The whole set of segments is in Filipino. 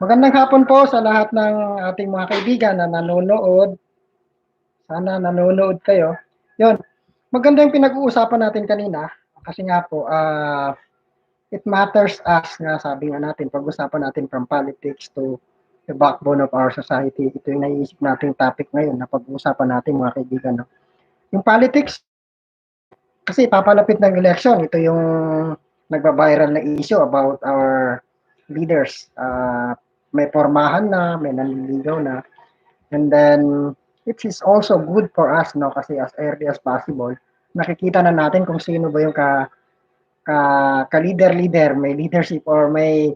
Magandang hapon po sa lahat ng ating mga kaibigan na nanonood. Sana nanonood kayo. Yun, maganda yung pinag-uusapan natin kanina kasi nga po, it matters us nga sabi nga natin, pag-usapan natin from politics to the backbone of our society. Ito yung naiisip nating topic ngayon na pag-uusapan natin mga kaibigan. No? Yung politics, kasi papalapit ng election, ito yung nagba-viral na issue about our leaders. May pormahan na, may nanliligaw na. And then, it is also good for us, no? Kasi as early as possible, nakikita na natin kung sino ba yung ka-leader-leader, may leadership or may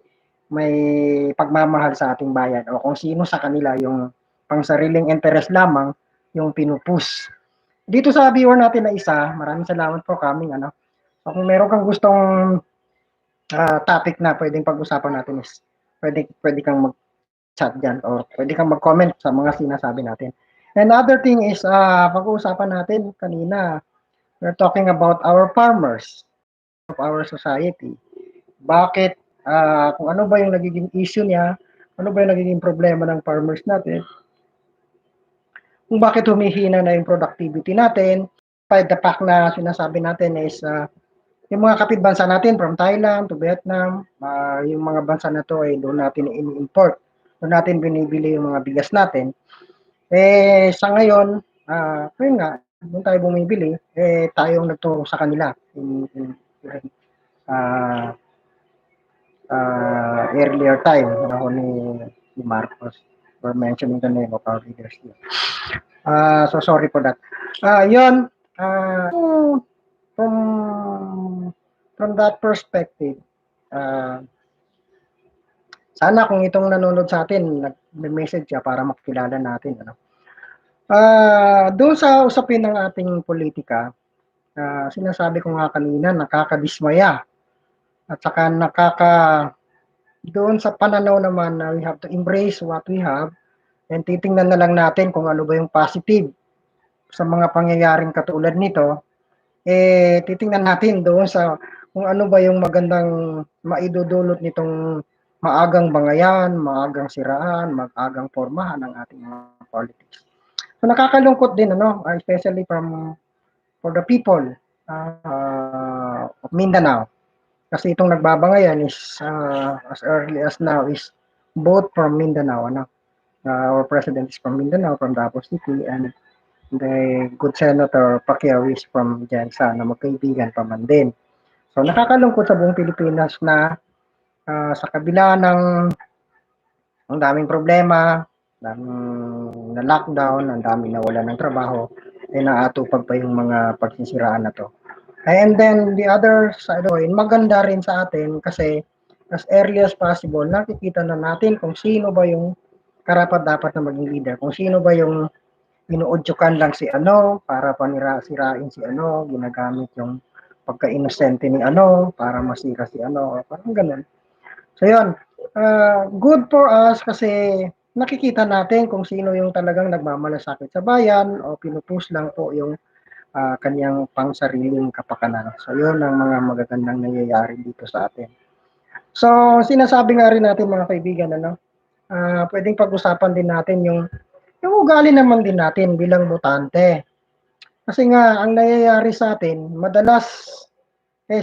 pagmamahal sa ating bayan o kung sino sa kanila yung pang sariling interest lamang yung pinupus. Dito sa viewer natin na isa, maraming salamat po kaming ano. So, kung meron kang gustong topic na pwedeng pag-usapan natin is pwede kang mag-chat diyan or pwede kang mag-comment sa mga sinasabi natin. Another thing is pag-uusapan natin kanina, we're talking about our farmers of our society. Bakit kung ano ba yung nagiging issue niya, ano ba yung nagiging problema ng farmers natin, kung bakit humihina na yung productivity natin, despite the fact na sinasabi natin is yung mga kapitbansa natin from Thailand to Vietnam, yung mga bansa na to ay doon natin ini-import. Doon natin binibili yung mga bigas natin. Sa ngayon, yun nga, doon tayo bumibili, tayong nagturo sa kanila uh, earlier time, panahon ni Marcos. We're mentioning the name of our leaders here. So sorry for that. Yun, from that perspective, uh, sana kung itong nanonood sa atin, nag-message siya para makilala natin. Ano? Doon sa usapin ng ating politika, sinasabi ko nga kanina, nakakadismaya. At saka doon sa pananaw naman na we have to embrace what we have and titingnan na lang natin kung ano ba yung positive sa mga pangyayaring katulad nito, titingnan natin doon sa kung ano ba yung magandang maidudulot nitong maagang bangayan, maagang siraan, maagang pormahan ng ating mga politics. So nakakalungkot din especially for the people of Mindanao. Kasi itong nagbabangayan is as early as now is both from Mindanao. Our president is from Mindanao, from Davao City, and the good Senator Pacquiao is from Jensa na magkaibigan pa man din. So nakakalungkot sa buong Pilipinas na sa kabila ng ang daming problema, daming na lockdown, ang daming nawala ng trabaho, naatupag pa yung mga pagsisiraan na to. And then the other side of it, maganda rin sa atin kasi as early as possible, nakikita na natin kung sino ba yung karapat-dapat na maging leader. Kung sino ba yung inuudyukan lang si ano para sirain si ano, ginagamit yung pagka-inosente ni ano para masira si ano, parang ganun. So yun, good for us kasi nakikita natin kung sino yung talagang nagmamalasakit sa bayan o pinupus lang po yung kanyang pangsariling kapakanan. So yun ang mga magagandang nangyayari dito sa atin. So sinasabi nga rin natin mga kaibigan, pwedeng pag-usapan din natin yung ugali naman din natin bilang botante. Kasi nga ang nangyayari sa atin, madalas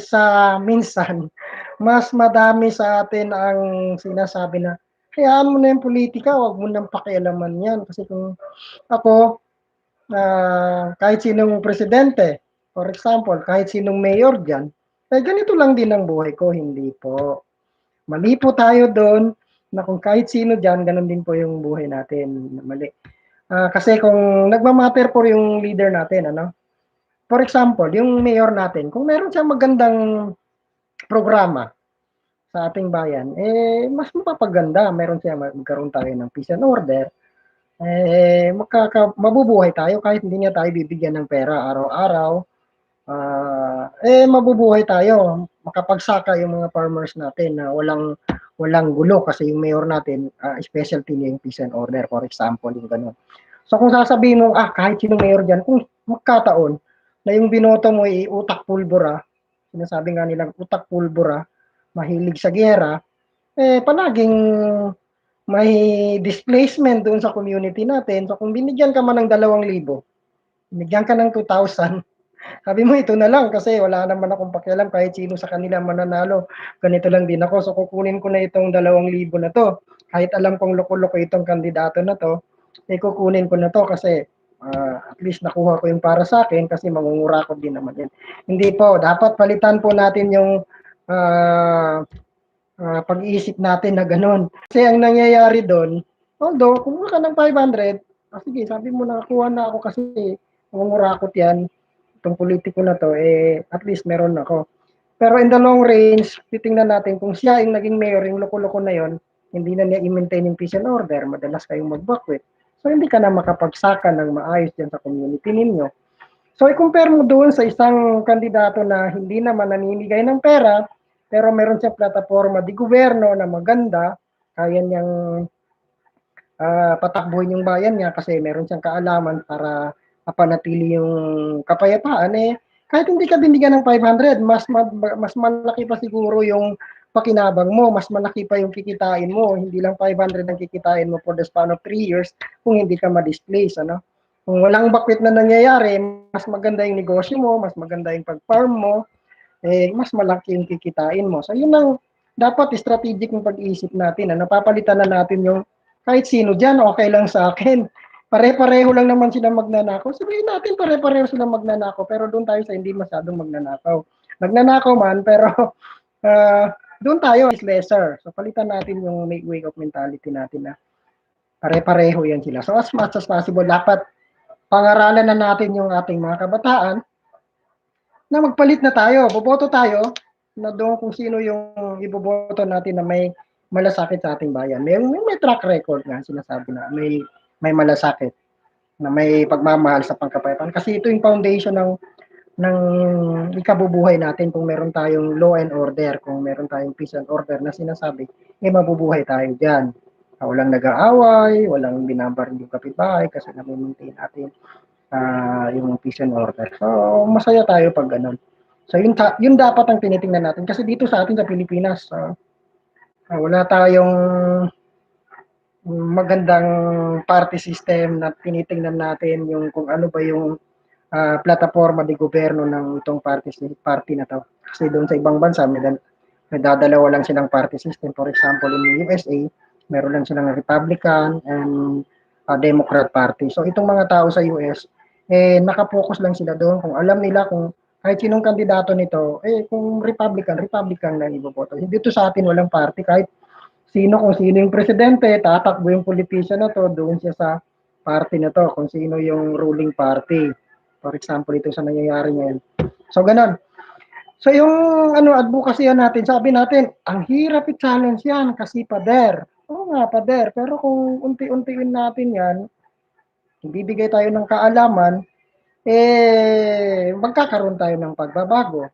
sa minsan mas madami sa atin ang sinasabi na hayaan mo na yung politika, wag mo nang pakialaman yan. Kasi kung ako, kahit sinong presidente, for example, kahit sinong mayor dyan, ganito lang din ang buhay ko, hindi po. Mali po tayo doon na kung kahit sino dyan, ganun din po yung buhay natin. Mali. Kasi kung nagmamatter po yung leader natin, for example, yung mayor natin, kung meron siyang magandang programa sa ating bayan, mas mapapaganda. Meron siya, magkaroon tayo ng peace and order, mabubuhay tayo kahit hindi niya tayo bibigyan ng pera araw-araw. Mabubuhay tayo, makapagsaka yung mga farmers natin na walang gulo kasi yung mayor natin, specialty niya yung peace and order, for example, yung ganun. So kung sasabihin mo, kahit sino mayor dyan, kung magkataon na yung binoto mo ay utak pulbura, sinasabi nga nilang utak pulbura, mahilig sa gera, palaging may displacement doon sa community natin. So kung binigyan ka man ng 2,000, binigyan ka ng 2,000, sabi mo ito na lang kasi wala naman akong pakialam kahit sino sa kanila mananalo. Ganito lang din ako. So kukunin ko na itong 2,000 na to. Kahit alam kong loko-loko itong kandidato na to, kukunin ko na to kasi at least nakuha ko yung para sa akin kasi mangungurakot din naman yan. Hindi po, dapat palitan po natin yung pag-iisip natin na ganun. Kasi ang nangyayari doon, although kumuha ka ng 500, sige, sabi mo nakakuha na ako kasi mangungurakot yan, itong politiko na to, at least meron ako. Pero in the long range, titingnan natin kung siya yung naging mayor, yung loko-loko na yon, hindi na niya i-maintain yung peace and order, madalas kayong mag-backwit. So, hindi ka na makapagsaka ng maayos dyan sa community ninyo. So, i-compare mo doon sa isang kandidato na hindi naman naninigay ng pera, pero meron siyang plataforma di gobyerno na maganda, kaya niyang patakbuhin yung bayan niya kasi meron siyang kaalaman para mapanatili yung kapayapaan, kahit hindi ka binigyan ng 500, mas malaki pa siguro yung pakinabang mo, mas malaki pa yung kikitain mo, hindi lang 500 ang kikitain mo for the span of 3 years kung hindi ka ma-displace, ano? Kung walang bakwit na nangyayari, mas maganda yung negosyo mo, mas maganda yung pag-farm mo, mas malaki yung kikitain mo. So, yun ang dapat strategic ng pag-iisip natin. Napapalitan na natin yung kahit sino dyan, okay lang sa akin. Pare-pareho lang naman sila magnanakaw. Sabihin natin pare-pareho sila magnanakaw, pero doon tayo sa hindi masyadong magnanakaw. Magnanakaw man, pero uh, doon tayo is lesser. So, palitan natin yung way of mentality natin na pare-pareho yan sila. So, as much as possible, dapat pangaralan na natin yung ating mga kabataan na magpalit na tayo, boboto tayo na doon kung sino yung iboboto natin na may malasakit sa ating bayan. May track record nga sinasabi na may malasakit, na may pagmamahal sa pangkapayapaan. Kasi ito yung foundation ng ikabubuhay natin kung meron tayong law and order, kung meron tayong peace and order na sinasabi, mabubuhay tayo dyan. Walang nag-aaway, walang binabaril yung kapitbahay kasi namimintain natin yung peace and order. So, masaya tayo pag ganun. So, yun dapat ang tinitingnan natin. Kasi dito sa atin sa Pilipinas, wala tayong magandang party system na tinitingnan natin yung kung ano ba yung plataforma de gobyerno ng itong party na to. Kasi doon sa ibang bansa, may dadalawa lang silang party system. For example, in the USA, meron lang silang Republican and Democrat Party. So itong mga tao sa US, nakapokus lang sila doon kung alam nila kung kahit sinong kandidato nito, kung Republican lang iboboto. Dito sa atin walang party, kahit kung sino yung presidente, tatakbo yung politician na to, doon siya sa party na to, kung sino yung ruling party. For example, ito sa nangyayari ngayon. So, ganun. So, yung advocacy natin, sabi natin, ang hirap i-challenge yan kasi pader. Oo nga, pader. Pero kung unti-untiin natin yan, bibigay tayo ng kaalaman, magkakaroon tayo ng pagbabago.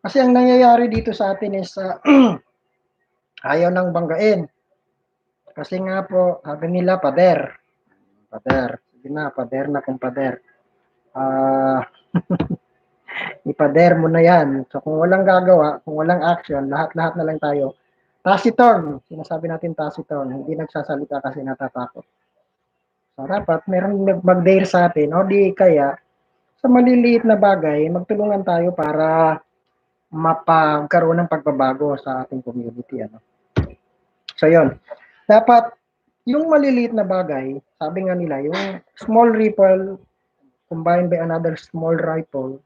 Kasi ang nangyayari dito sa atin is ayaw nang banggain. Kasi nga po, sabi nila, pader. Pader. Sige na, pader na kung pader. Ipader mo na yan. So kung walang gagawa, kung walang action, lahat-lahat na lang tayo. Taciturn. Sinasabi natin taciturn. Hindi nagsasalita kasi natatakot. So dapat meron mag-dare sa atin o di kaya sa maliliit na bagay, magtulungan tayo para mapagkaroon ng pagbabago sa ating community. So yun. Dapat yung maliliit na bagay, sabi nga nila, yung small ripple combined by another small ripple,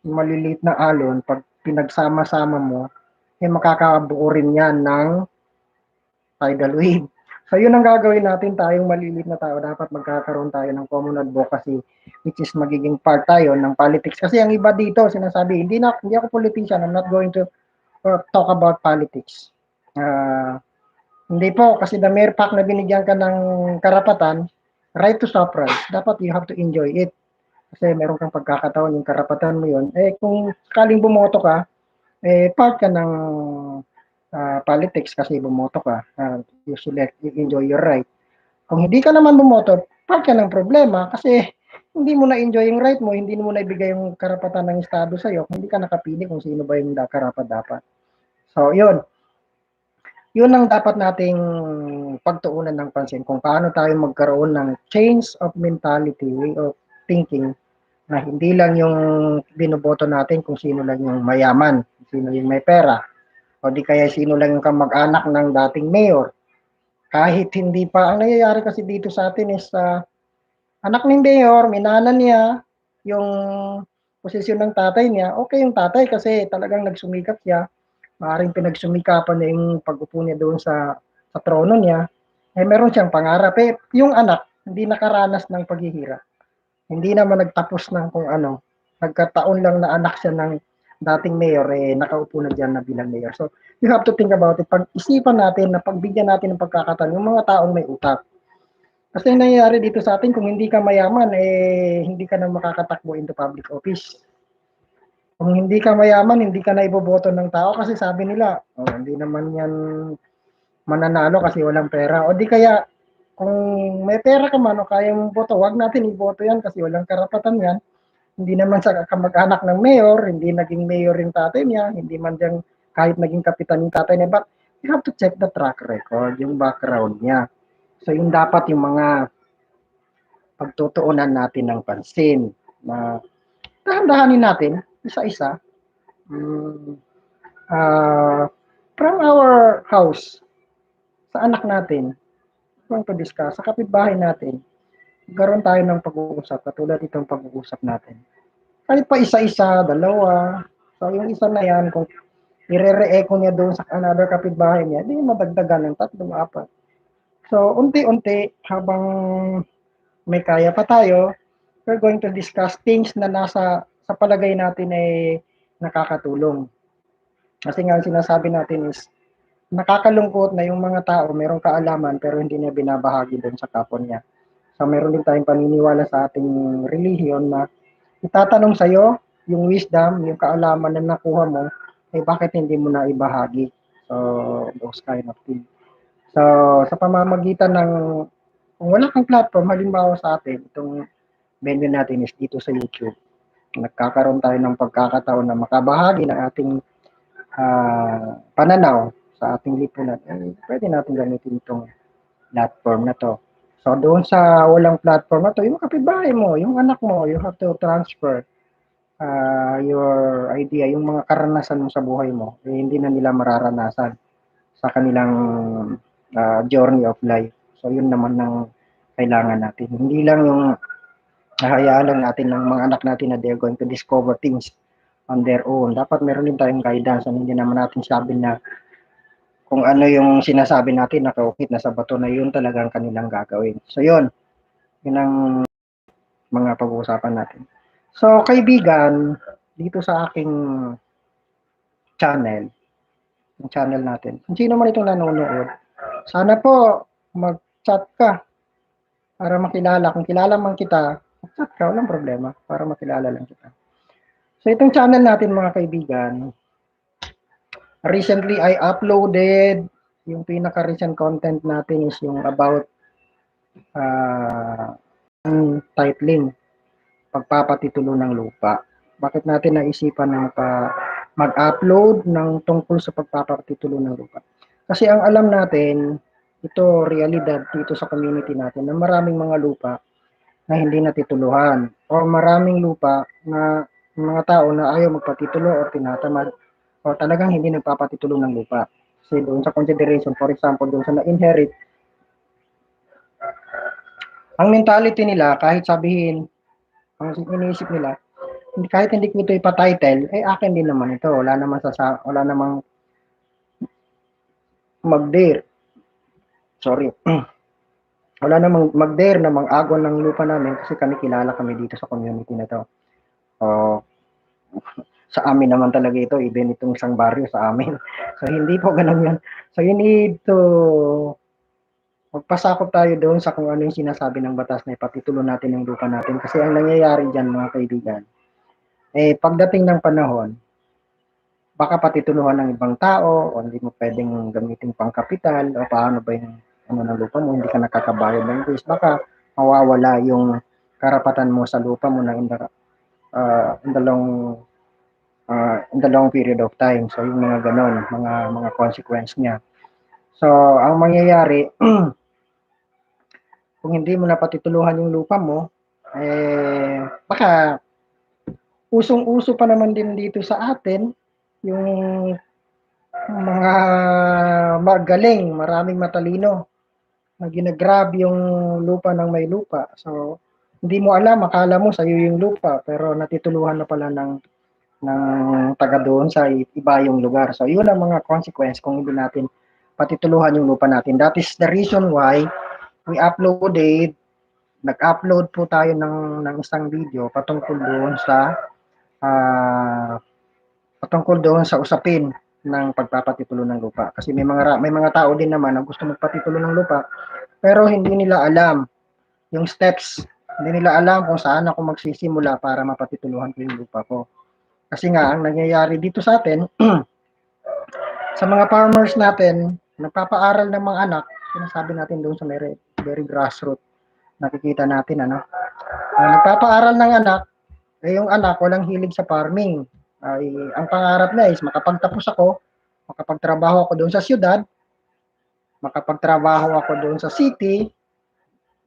yung maliliit na alon, pag pinagsama-sama mo, makakabuo rin yan ng tidal wave. So yun ang gagawin natin, tayong maliliit na tao, dapat magkakaroon tayo ng common advocacy, which is magiging part tayo ng politics. Kasi ang iba dito, sinasabi, hindi ako politician, I'm not going to talk about politics. Hindi po, kasi the mere fact na binigyan ka ng karapatan, right to suffrage, dapat you have to enjoy it. Kasi meron kang pagkakataon, yung karapatan mo yun. Kung sakaling bumoto ka, part ka ng politics kasi bumoto ka. You select, you enjoy your right. Kung hindi ka naman bumoto, part ka ng problema kasi hindi mo na-enjoy yung right mo, hindi mo na-ibigay yung karapatan ng Estado sa'yo, kung hindi ka nakapili kung sino ba yung karapat dapat. So, yun. Yun ang dapat nating pagtuunan ng pansin kung paano tayo magkaroon ng change of mentality, way of thinking na hindi lang yung binoboto natin kung sino lang yung mayaman, kung sino yung may pera, o di kaya sino lang yung kamag-anak ng dating mayor. Kahit hindi pa, ang nangyayari kasi dito sa atin is anak ni mayor, minana niya yung posisyon ng tatay niya, okay yung tatay kasi talagang nagsumikap siya, maaaring pinagsumikapan niya yung pag-upo niya doon sa trono niya, eh meron siyang pangarap. Eh, yung anak, hindi nakaranas ng paghihirap. Hindi naman nagtapos ng kung ano. Nagkataon lang na anak siya ng dating mayor, eh nakaupo na dyan na bilang mayor. So, you have to think about it. Pag-isipan natin na pagbigyan natin ng pagkakataon yung mga taong may utak. Kasi yung nangyayari dito sa atin, kung hindi ka mayaman, eh hindi ka na makakatakbo into public office. Kung hindi ka mayaman, hindi ka na iboboto ng tao kasi sabi nila, oh, hindi naman yan mananalo kasi walang pera. O di kaya, kung may pera ka man o kaya mong boto, wag natin iboto yan kasi walang karapatan yan. Hindi naman sa kamag-anak ng mayor, hindi naging mayor yung tatay niya, hindi man diyang kahit naging kapitan yung tatay niya. But you have to check the track record, yung background niya. So yung dapat yung mga pagtutuunan natin ng pansin na dahan-dahanin natin isa-isa. Hmm, uh, from our house, sa anak natin, going to discuss, sa kapitbahay natin, magkaroon tayo ng pag-uusap, katulad itong pag-uusap natin. Kahit pa isa-isa, dalawa, so yung isa na yan, kung ire-re-echo niya doon sa another kapitbahay niya, di madagdagan ng tatlong, apat. So, unti-unti, habang may kaya pa tayo, we're going to discuss things na nasa sa palagay natin ay nakakatulong. Kasi nga ang sinasabi natin is nakakalungkot na yung mga tao merong kaalaman pero hindi niya binabahagi doon sa kapwa niya. So meron din tayong paniniwala sa ating relihiyon na itatanong sa iyo yung wisdom, yung kaalaman na nakuha mo, eh bakit hindi mo na ibahagi? So those kind of things. So sa pamamagitan ng kung wala kang platform, halimbawa sa atin, itong venue natin is dito sa YouTube. Nagkakaroon tayo ng pagkakataon na makabahagi ng ating pananaw sa ating lipunan, eh, pwede natin gamitin itong platform na to. So, doon sa walang platform na to, yung kapitbahay mo, yung anak mo, you have to transfer your idea, yung mga karanasan mo sa buhay mo, eh, hindi na nila mararanasan sa kanilang journey of life. So, yun naman ang kailangan natin. Hindi lang yung hahayaan lang natin ng mga anak natin na they're going to discover things on their own. Dapat meron din tayong guidance. Hindi naman natin sabi na kung ano yung sinasabi natin nakaukit na sa bato na yun talagang kanilang gagawin. So yun, yun ang mga pag-uusapan natin. So kaibigan, dito sa aking channel, yung channel natin, kung sino man itong nanonood, sana po mag-chat ka para makilala. Kung kilala man kita, mag-chat ka, walang problema, para makilala lang kita. So itong channel natin mga kaibigan, recently I uploaded yung pinaka-recent content natin is yung about uh, titling, pagpapatitulo ng lupa. Bakit natin naisipan na mag-upload ng tungkol sa pagpapatitulo ng lupa? Kasi ang alam natin, ito realidad dito sa community natin na maraming mga lupa na hindi natituluhan o maraming lupa na mga tao na ayaw magpatitulo o tinatamad o talagang hindi nagpapatitulo ng lupa. Kasi doon sa consideration, for example, doon sa na-inherit, ang mentality nila, kahit sabihin, ang iniisip nila, kahit hindi ko ito ipa-title, eh akin din naman ito. Wala namang mag-dare. Sorry. Wala namang mag-dare na mang-agon ng lupa namin kasi kilala kami dito sa community na to. So, sa amin naman talaga ito, even itong isang baryo sa amin. So, hindi po ganun yan. So, you need to magpasakop tayo doon sa kung ano yung sinasabi ng batas na ipatitulo natin yung lupa natin. Kasi ang nangyayari dyan, mga kaibigan, eh, pagdating ng panahon, baka patituluhan ng ibang tao o hindi mo pwedeng gamitin pang kapital o paano ba yung ano ng lupa mo, hindi ka nakakabayad ng interest, baka mawawala yung karapatan mo sa lupa mo na in the long period of time. So yung mga ganon, mga consequence niya. So, ang mangyayari, kung hindi mo napatituluhan yung lupa mo, baka usong-uso pa naman din dito sa atin yung mga magaling, maraming matalino na ginagrab yung lupa ng may lupa. So, hindi mo alam, akala mo sa'yo yung lupa, pero natituluhan na pala ng taga doon sa iba yung lugar. So, yun ang mga consequence kung hindi natin patituluhan yung lupa natin. That is the reason why we uploaded, nag-upload po tayo ng isang video uh, patungkol doon sa usapin ng pagpapatitulo ng lupa. Kasi may mga tao din naman na gusto magpatitulo ng lupa pero hindi nila alam yung steps. Hindi nila alam kung saan ako magsisimula para mapatituluhan ko yung lupa ko. Kasi nga, ang nangyayari dito sa atin, sa mga farmers natin, nagpapaaral ng mga anak, sinasabi natin doon sa very grassroots, nakikita natin, nagpapaaral ng anak, yung anak walang hilig sa farming. Ang pangarap niya is makapagtapos ako, makapagtrabaho ako doon sa siyudad, makapagtrabaho ako doon sa city,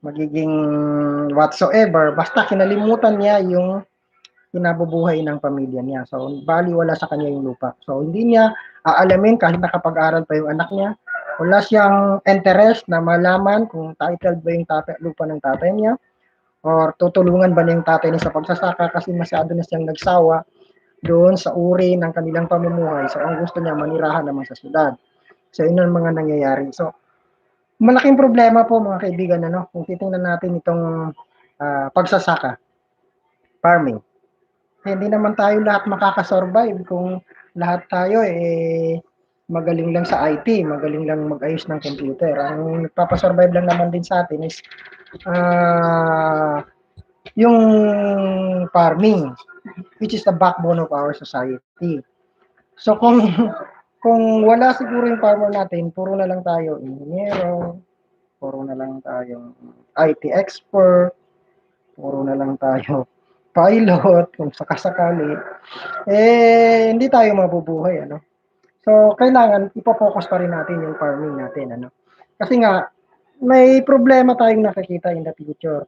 magiging whatsoever, basta kinalimutan niya yung kinabubuhay ng pamilya niya. So, baliwala sa kanya yung lupa. So, hindi niya aalamin kahit nakapag-aral pa yung anak niya. Wala siyang interest na malaman kung titled ba yung lupa ng tatay niya or tutulungan ba niya yung tatay niya sa pagsasaka kasi masyado na siyang nagsawa doon sa uri ng kanilang pamumuhay. So, ang gusto niya, manirahan naman sa syudad. So, yun ang mga nangyayari. So, malaking problema po mga kaibigan, kung titingnan natin itong pagsasaka, farming. Hindi naman tayo lahat makakasurvive kung lahat tayo magaling lang sa IT, magaling lang mag-ayos ng computer. Ang nagpapasurvive lang naman din sa atin is yung farming, which is the backbone of our society. So kung wala siguro yung farmer natin, puro na lang tayo engineer, puro na lang tayong IT expert, puro na lang tayo pilot, kung sakasakali, hindi tayo mabubuhay, So, kailangan ipo-focus pa rin natin yung farming natin, Kasi nga, may problema tayong nakikita in the future.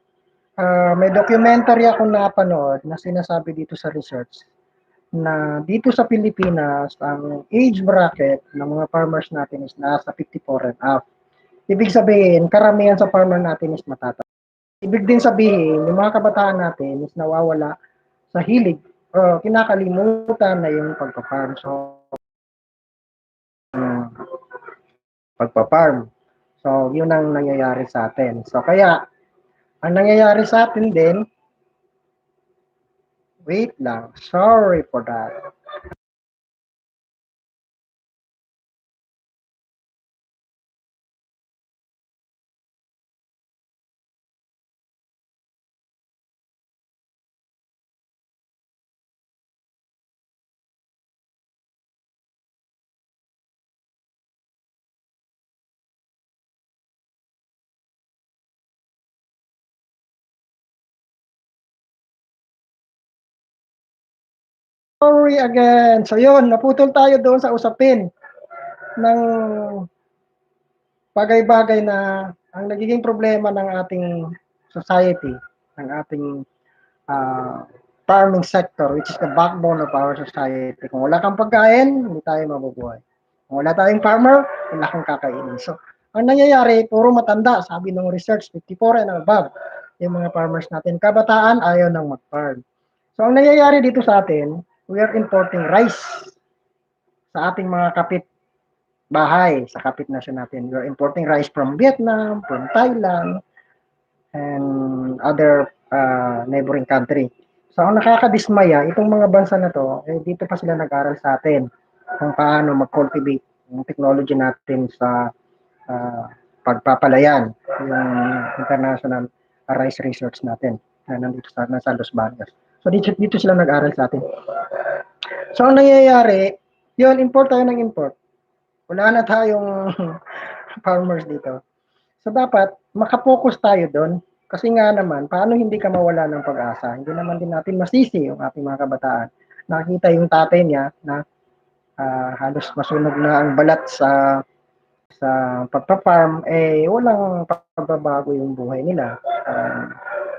May documentary ako napanood na sinasabi dito sa research na dito sa Pilipinas, ang age bracket ng mga farmers natin is nasa 54 and up. Ibig sabihin, karamihan sa farmer natin is matata. Ibig din sabihin, yung mga kabataan natin is nawawala sa hilig o kinakalimutan na yung pagpa-farm. So, pagpa-farm. So, yun ang nangyayari sa atin. So, kaya, ang nangyayari sa atin din, wait lang, sorry for that. Sorry again. So, yun, naputol tayo doon sa usapin ng bagay-bagay na ang nagiging problema ng ating society, ng ating uh, farming sector, which is the backbone of our society. Kung wala kang pagkain, hindi tayo mabubuhay. Kung wala tayong farmer, wala kang kakainin. So, ang nangyayari, puro matanda, sabi ng research, 54 and above, yung mga farmers natin. Kabataan, ayaw nang mag-farm. So, ang nangyayari dito sa atin, we are importing rice sa ating mga kapit bahay, sa kapit nation natin. We are importing rice from Vietnam, from Thailand, and other neighboring country. So, ang nakakadismaya, itong mga bansa na to, dito pa sila nag-aral sa atin kung paano mag-cultivate yung technology natin sa pagpapalayan, yung international rice research natin na nandito nasa Los Baños. So, dito sila nag-aral sa atin. So, ang nangyayari, yun, import tayo ng import. Wala na tayong farmers dito. So, dapat makapokus tayo doon. Kasi nga naman, paano hindi ka mawala ng pag-asa? Hindi naman din natin masisi yung ating mga kabataan. Nakita yung tatay niya na halos masunog na ang balat sa sa pagpa-farm, walang pagbabago yung buhay nila.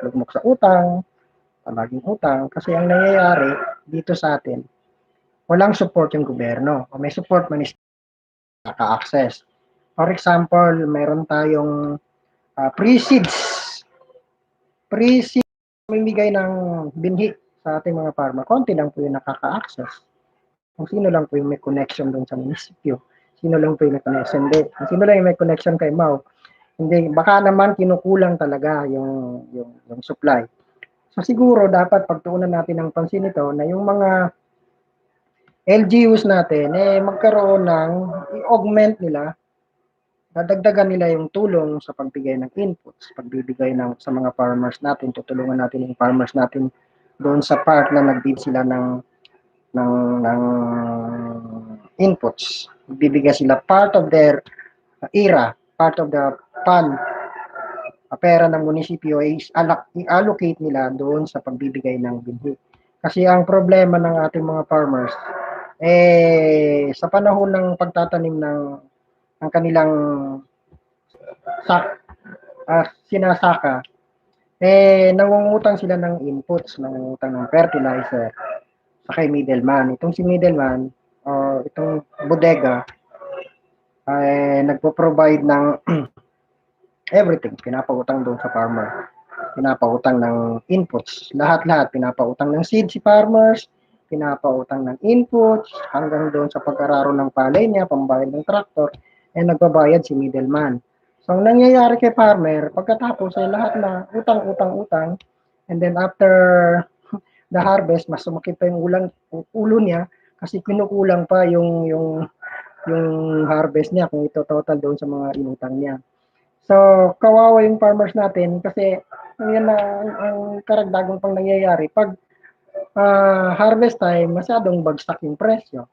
Lugmok sa utang, palaging utang, kasi ang nangyayari dito sa atin, walang support yung gobyerno. O may support man is naka-access. For example, meron tayong pre-seeds. Pre-seeds mamimigay ng binhi sa ating mga farmer. Konti lang po yung nakaka-access. Kung sino lang po yung may connection doon sa munisipyo. Sino lang po yung may connection. Hindi. Kung sino lang yung may connection kay Mau. Hindi. Baka naman kinukulang talaga yung supply. So siguro dapat pagtuunan natin ng pansin ito na yung mga LGUs natin magkaroon ng i-augment nila, dadagdagan nila yung tulong sa pagbigay ng inputs, pagbibigay ng sa mga farmers natin, tutulungan natin yung farmers natin doon sa part na nagbid sila ng inputs. Bibigyan sila part of their era, part of the fund, pera ng munisipyo ay i-allocate nila doon sa pagbibigay ng binhi. Kasi ang problema ng ating mga farmers, sa panahon ng pagtatanim ng kanilang sinasaka, nangungutang sila ng inputs, nangungutang ng fertilizer sa kay middleman. Itong si middleman, o itong bodega, ay nagpo-provide ng everything. Pinapautang doon sa farmer. Pinapautang ng inputs. Lahat-lahat. Pinapautang ng seed si farmers, pinapautang ng inputs, hanggang doon sa pag-araro ng palay niya, pambayad ng tractor, nagbabayad si middleman. So, ang nangyayari kay farmer, pagkatapos ay lahat na utang, utang, utang, and then after the harvest, mas sumakit pa yung ulo niya kasi kinukulang pa yung harvest niya kung ito total doon sa mga inutang niya. So, kawawa yung farmers natin kasi yan na ang karagdagang pang nangyayari. Pag harvest time, masyadong bagsak yung presyo.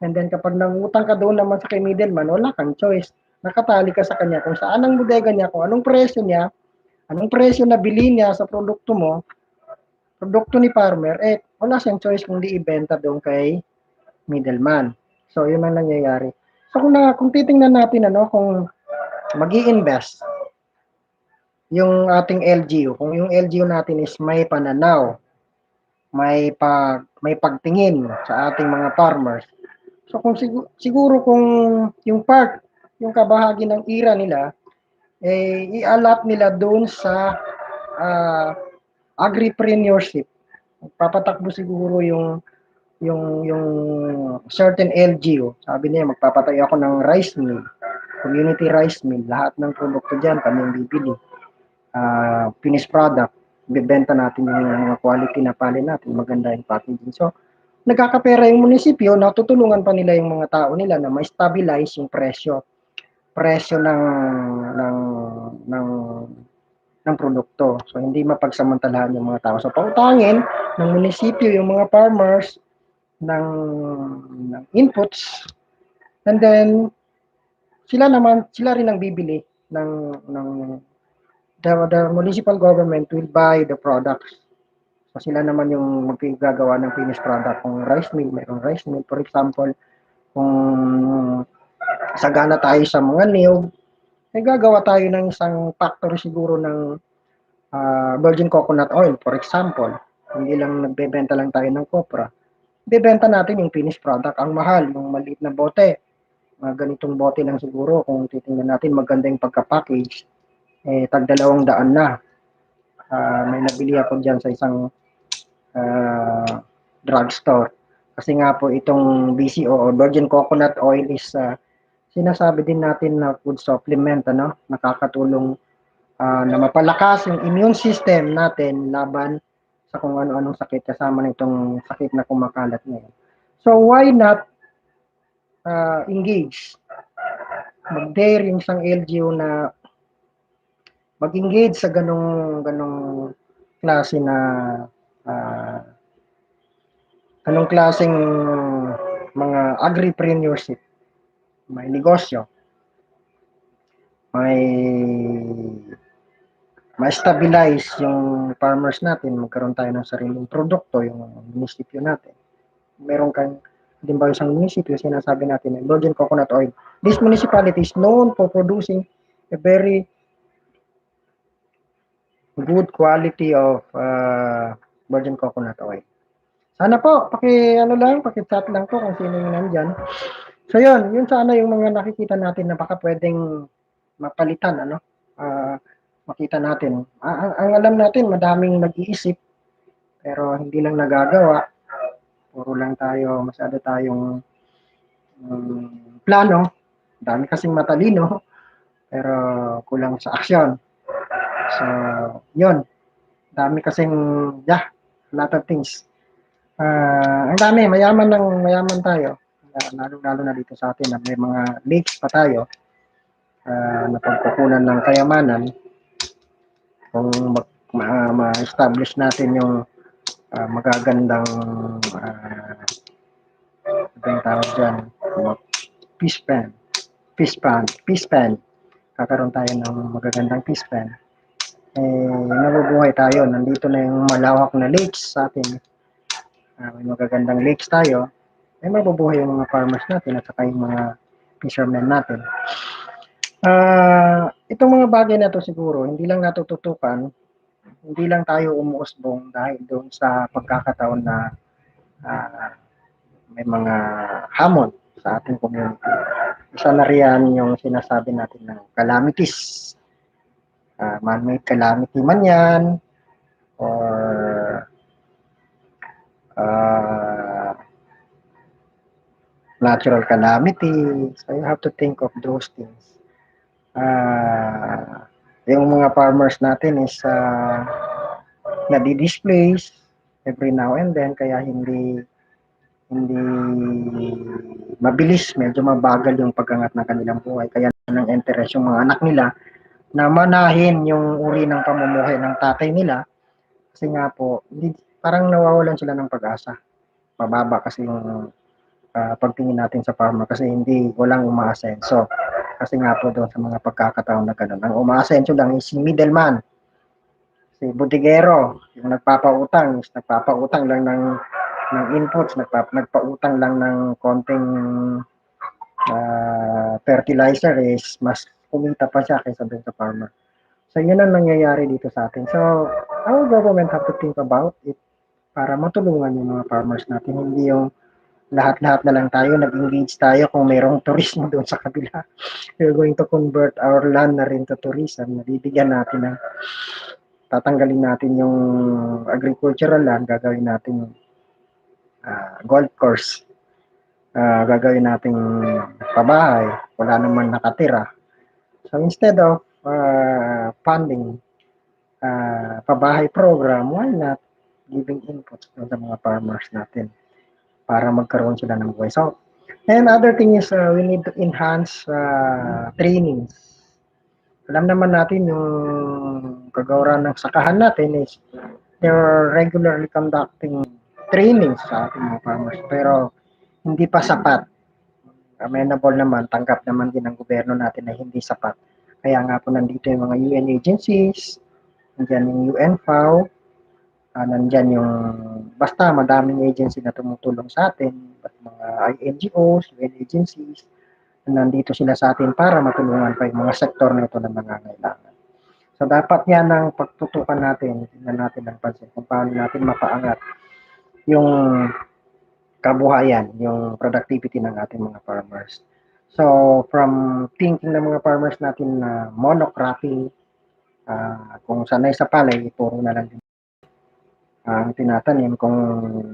And then kapag nangutang ka doon naman sa kay middleman, wala kang choice. Nakatali ka sa kanya kung saan ang bodega niya, kung anong presyo na bili niya sa produkto mo, produkto ni farmer, wala siyang choice kundi ibenta doon kay middleman. So, yun ang nangyayari. So, kung titingnan natin, kung mag-i-invest yung ating LGU, kung yung LGU natin is may pananaw, may pagtingin sa ating mga farmers. So kung siguro kung yung kabahagi ng ira nila, i-allot nila doon sa agripreneurship. Papatakbo siguro yung certain LGU. Sabi niya, magpapatayo ako ng rice mill, community rice mill. Lahat ng produkto dyan, kami yung bibili. Finished product, bibenta natin yung mga quality na pali natin, maganda yung packaging. So, nagkakapera yung munisipyo, natutulungan pa nila yung mga tao nila na ma-stabilize yung presyo ng ng ng produkto. So hindi mapagsamantalahan yung mga tao. So pautangin ng munisipyo yung mga farmers ng, ng inputs, and then sila rin ang bibili ng the municipal government will buy the products. So sila naman yung magagagawa ng finished product. Kung rice mill, mayroong rice mill. For example, kung sagana tayo sa mga niyog, gagawa tayo ng isang factory siguro ng virgin coconut oil, for example. Hindi lang nagbebenta lang tayo ng kopra. Bebenta natin yung finished product. Ang mahal, yung maliit na bote. Mga ganitong bote lang siguro. Kung titingnan natin, maganda yung pagka-package. Tag 200 na. May nabili ako dyan sa isang drugstore. Kasi nga po itong BCO o virgin coconut oil is sinasabi din natin na food supplement, nakakatulong na mapalakas yung immune system natin laban sa kung ano-anong sakit kasama nitong sakit na kumakalat ngayon. So why not engage? Mag-dare yung isang LGU na mag-engage sa ganong klase na anong klaseng mga agripreneurship, may negosyo, may ma-stabilize yung farmers natin, magkaroon tayo ng sariling produkto, yung munisipyo natin. Meron kang Din ba isang munisipyo, sinasabi natin virgin coconut oil. This municipality is known for producing a very good quality of virgin coconut oil. Sana po, paki-chat lang po kung sino yung nandyan. So yun sana yung mga nakikita natin na baka pwedeng mapalitan, makita natin. Ang alam natin, madaming nag-iisip, pero hindi lang nagagawa. Puro lang tayo, masyado tayong plano. Dami kasing matalino, pero kulang sa aksyon. So, yun. Dami kasing, a lot of things. Ang dami, mayaman tayo. Lalo na dito sa atin na may mga lakes pa tayo na pagkukunan ng kayamanan. Kung ma-establish natin yung magagandang yung tawag dyan, fish pan. Kakaroon tayo ng magagandang fish pan. Nabubuhay tayo. Nandito na yung malawak na lakes sa atin. May magagandang lakes tayo. Mabubuhay yung mga farmers natin at saka yung mga fishermen natin. Itong mga bagay na to siguro, hindi lang natututukan, hindi lang tayo umuusbong dahil doon sa pagkakataon na may mga hamon sa ating community. Isa na riyan yung sinasabi natin ng calamities. Man-made calamity man yan, or natural calamity. So you have to think of those things. Yung mga farmers natin is nadi-displace every now and then, kaya hindi mabilis, medyo mabagal yung pag-angat ng kanilang buhay. Kaya ng interest yung mga anak nila na manahin yung uri ng pamumuhay ng tatay nila. Kasi nga po, parang nawawalan sila ng pag-asa. Mababa kasi yung pagtingin natin sa farmer kasi walang umaasenso. Kasi nga po doon sa mga pagkakataon na gano'n. Ang umaasenso lang is si middleman, si bodeguero, yung nagpapautang lang ng inputs, nagpautang lang ng konting fertilizer is mas kumita pa siya kaysa doon sa farmer. So yun ang nangyayari dito sa atin. So our government have to think about it para matulungan yung mga farmers natin. Hindi yung lahat-lahat na lang tayo, nag-engage tayo kung mayroong turismo doon sa kabila. We're going to convert our land na rin to tourism. Nabibigyan natin ng tatanggalin natin yung agricultural land, gagawin natin golf course. Gagawin nating pabahay, wala naman nakatira. So instead of funding pabahay program, why not giving input sa mga farmers natin para magkaroon sila ng buhay. So, and other thing is we need to enhance trainings. Alam naman natin yung kagawaran ng sakahan natin is they're regularly conducting trainings sa ating mga farmers. Pero hindi pa sapat. Amenable naman, tanggap naman din ng gobyerno natin na hindi sapat. Kaya nga po nandito yung mga UN agencies, nandyan yung UNFAO, nandyan yung, basta madaming agency na tumutulong sa atin, mga NGOs, UN agencies, nandito sila sa atin para matulungan pa yung mga sektor na ito na nangangailangan. So dapat yan ang pagtutukan natin, tingnan natin ang pansin kung paano natin mapaangat yung kabuhayan, yung productivity ng ating mga farmers. So from thinking ng mga farmers natin na monocropping, kung sanay sa palay, puro na lang din ang tinatanim. Kung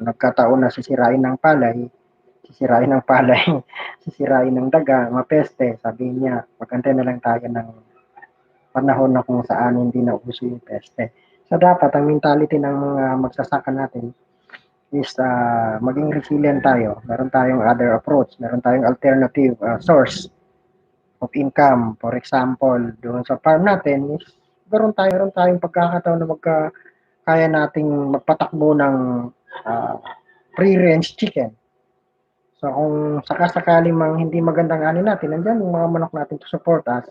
nagkataon na sisirain ng palay, sisirain ng daga, mapeste, sabi niya, magantay na lang tayo ng panahon na kung saan hindi na uso yung peste. So dapat ang mentality ng mga magsasaka natin is maging resilient tayo. Meron tayong other approach, meron tayong alternative source of income. For example, doon sa farm natin, is meron tayong pagkakataon na kaya nating magpatakbo ng free-range chicken. So kung sakasakali mang hindi magandang ani natin, nandiyan yung mga manok natin to support us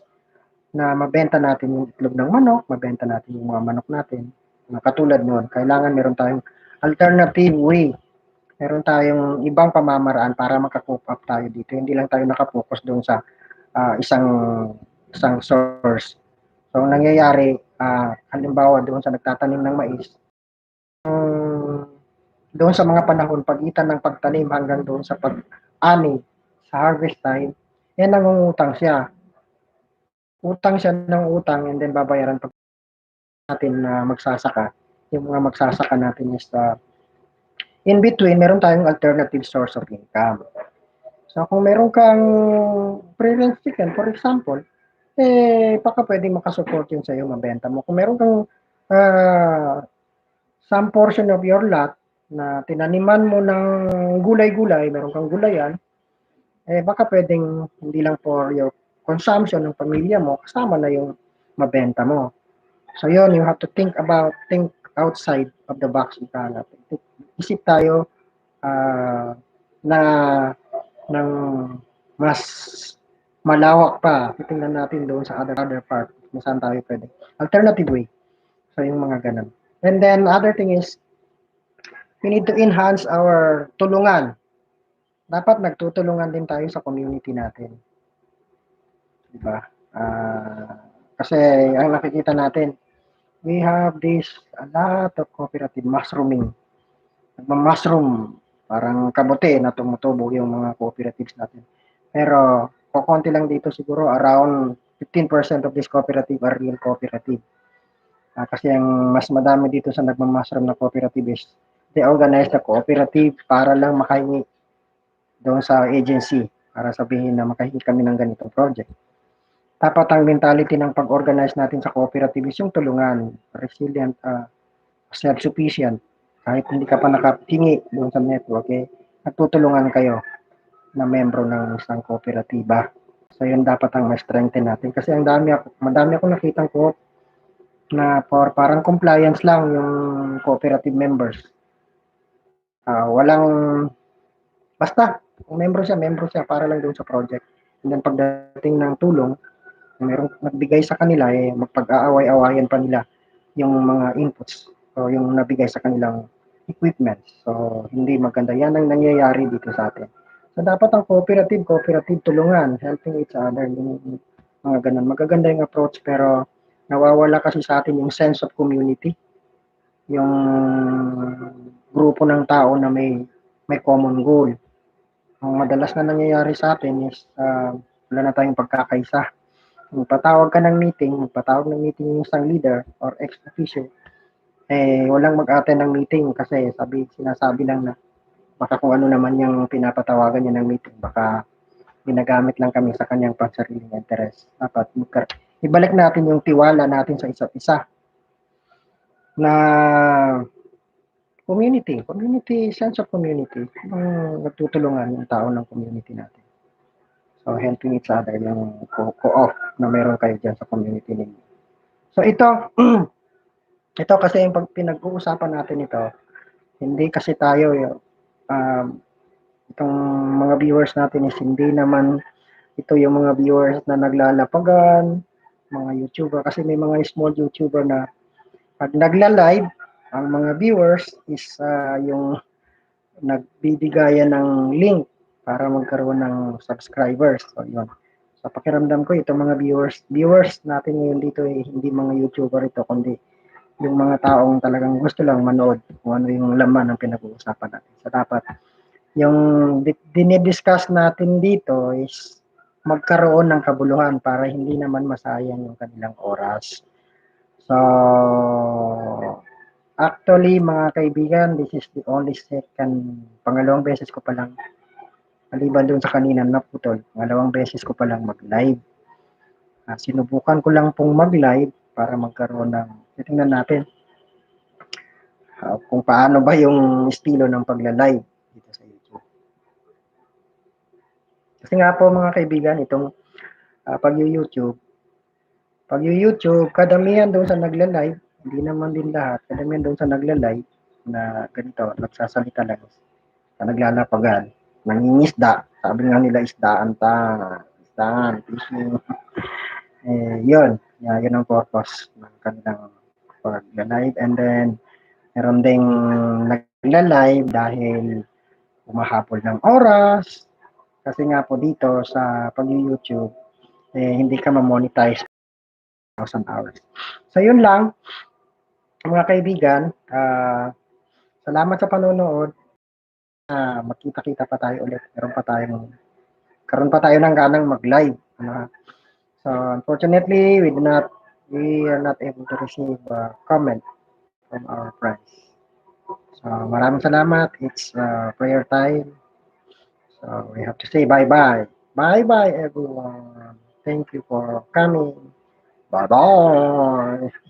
na mabenta natin yung itlog ng manok, mabenta natin yung mga manok natin. Katulad noon, kailangan meron tayong alternative way Meron tayong ibang pamamaraan para maka-cope up tayo dito. Hindi lang tayo naka-focus doon sa isang source. So, ang nangyayari, halimbawa doon sa nagtatanim ng mais, doon sa mga panahon, pagitan ng pagtanim hanggang doon sa pag-ani, sa harvest time, nangungutang siya. Utang siya ng utang and then babayaran pag natin na magsasaka. Yung mga magsasaka natin is in between, meron tayong alternative source of income. So, kung meron kang pre-range chicken, for example, baka pwede makasupport yun sa'yo, mabenta mo. Kung meron kang some portion of your lot na tinaniman mo ng gulay-gulay, meron kang gulayan, baka pwedeng hindi lang for your consumption ng pamilya mo, kasama na yung mabenta mo. So yun, you have to think outside of the box. Isip tayo na ng mas malawak pa. Titingnan natin doon sa other part kung saan tayo pwede. Alternative way. So yung mga ganun. And then other thing is, we need to enhance our tulungan. Dapat nagtutulungan din tayo sa community natin. Diba? Kasi ang nakikita natin, we have a lot of cooperative mushrooming. Nagma-mushroom, parang kabote na tumutubo yung mga cooperatives natin. Pero, kukunti lang dito siguro, around 15% of this cooperative are real cooperative. Kasi ang mas madami dito sa nagma-mushroom na cooperative is they organize the cooperative para lang makahingi doon sa agency para sabihin na makahingi kami ng ganitong project. Dapat ang mentality ng pag-organize natin sa cooperative is yung tulungan, resilient, self-sufficient. Kahit hindi ka pa nakahingi doon sa network, nagtutulungan kayo na membro ng isang kooperatiba. So yun dapat ang ma-strengthen natin kasi madami ako nakitang ko na parang compliance lang yung cooperative members. Walang basta kung membro siya para lang doon sa project. And then pagdating ng tulong, merong nagbigay sa kanila, magpag-aaway-awayan pa nila yung mga inputs o yung nabigay sa kanilang equipment. So, hindi maganda. Yan ang nangyayari dito sa atin. So, dapat ang cooperative tulungan, helping each other, yung mga ganun. Magaganda yung approach, pero nawawala kasi sa atin yung sense of community, yung grupo ng tao na may common goal. Ang madalas na nangyayari sa atin is wala na tayong pagkakaisa. Magpatawag ng meeting yung isang leader or ex-officio, walang mag-attend ng meeting kasi sinasabi lang na baka kung ano naman yung pinapatawagan niya ng meeting, baka ginagamit lang kami sa kanyang pansariling interest. Dapat ibalik natin yung tiwala natin sa isa't isa na sense of community, nagtutulungan yung tao ng community natin. So, helping each other yung co-op na meron kayo dyan sa community ninyo. So, ito kasi yung pinag-uusapan natin ito, hindi kasi tayo, itong mga viewers natin is hindi naman ito yung mga viewers na naglalapagan, mga YouTuber, kasi may mga small YouTuber na pag nagla-live, ang mga viewers is yung nagbibigayan ng link para magkaroon ng subscribers. So, yun. Sa pakiramdam ko, itong mga viewers natin ngayon dito hindi mga YouTuber ito, kundi yung mga taong talagang gusto lang manood kung ano yung laman ng pinag-uusapan natin. So, dapat yung dinidiscuss natin dito is magkaroon ng kabuluhan para hindi naman masayang yung kanilang oras. So, actually, mga kaibigan, this is the only pangalawang beses ko pa lang, maliban doon sa kanina naputol, pangalawang beses ko pa lang mag-live. Sinubukan ko lang pong mag-live para magkaroon ng, tingnan natin, kung paano ba yung estilo ng pagla-live dito sa YouTube. Kasi nga po mga kaibigan, itong pag-YouTube, kadamihan doon sa nagla-live, hindi naman din lahat, kadamihan doon sa nagla-live na ganito, nagsasalita lang, na naglalapagan, nangingisda, sabi nga nila isdaan, fishing, yun ang purpose ng kanilang pag-live. And then, meron ding nagla-live dahil humahabol ng oras. Kasi nga po dito sa pag-YouTube, hindi ka ma-monetize 1,000 hours. So yun lang, mga kaibigan. Salamat sa panonood. Magkita-kita pa tayo ulit. Karon pa tayo ng ganang mag-live. So unfortunately, we are not able to receive a comment from our friends. So maraming salamat. It's prayer time. So we have to say bye-bye. Bye-bye everyone. Thank you for coming. Bye-bye.